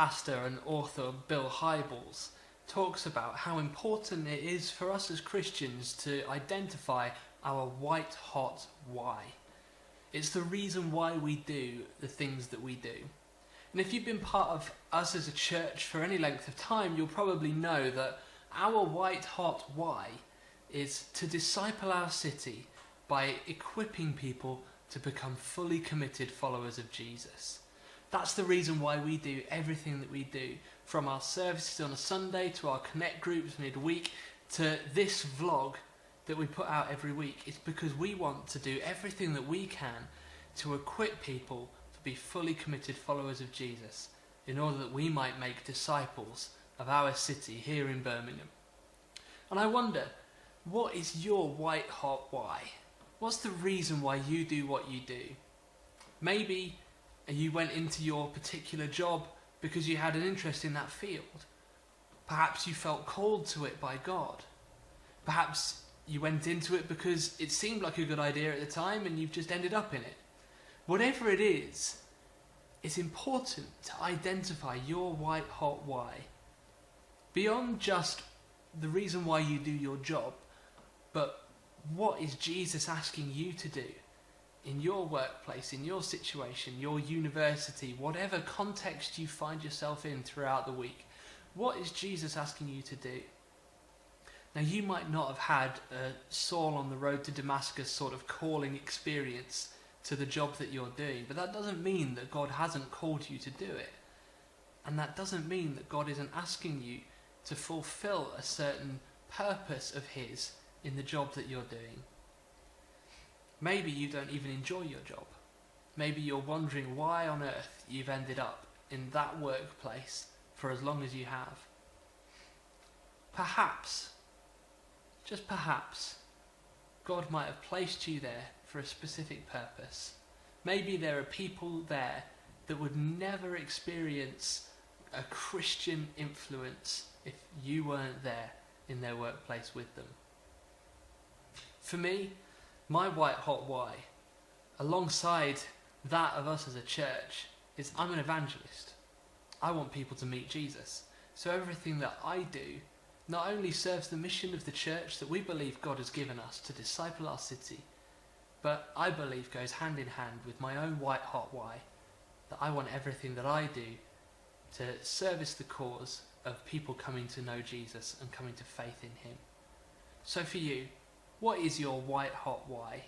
pastor and author Bill Hybels talks about how important it is for us as Christians to identify our white-hot why. It's the reason why we do the things that we do. And if you've been part of us as a church for any length of time, you'll probably know that our white-hot why is to disciple our city by equipping people to become fully committed followers of Jesus. That's the reason why we do everything that we do, from our services on a Sunday to our connect groups midweek to this vlog that we put out every week. It's because we want to do everything that we can to equip people to be fully committed followers of Jesus, in order that we might make disciples of our city here in Birmingham. And I wonder, what is your white hot why? What's the reason why you do what you do? Maybe you went into your particular job because you had an interest in that field. Perhaps you felt called to it by God. Perhaps you went into it because it seemed like a good idea at the time and you've just ended up in it. Whatever it is, it's important to identify your white hot why. Beyond just the reason why you do your job, but what is Jesus asking you to do in your workplace, in your situation, your university, whatever context you find yourself in throughout the week? What is Jesus asking you to do? Now, you might not have had a Saul on the road to Damascus sort of calling experience to the job that you're doing, but that doesn't mean that God hasn't called you to do it. And that doesn't mean that God isn't asking you to fulfill a certain purpose of His in the job that you're doing. Maybe you don't even enjoy your job. Maybe you're wondering why on earth you've ended up in that workplace for as long as you have. Perhaps, just perhaps, God might have placed you there for a specific purpose. Maybe there are people there that would never experience a Christian influence if you weren't there in their workplace with them. For me, my white hot why, alongside that of us as a church, is I'm an evangelist. I want people to meet Jesus. So everything that I do not only serves the mission of the church that we believe God has given us to disciple our city, but I believe goes hand in hand with my own white hot why, that I want everything that I do to service the cause of people coming to know Jesus and coming to faith in Him. So for you, what is your white hot why?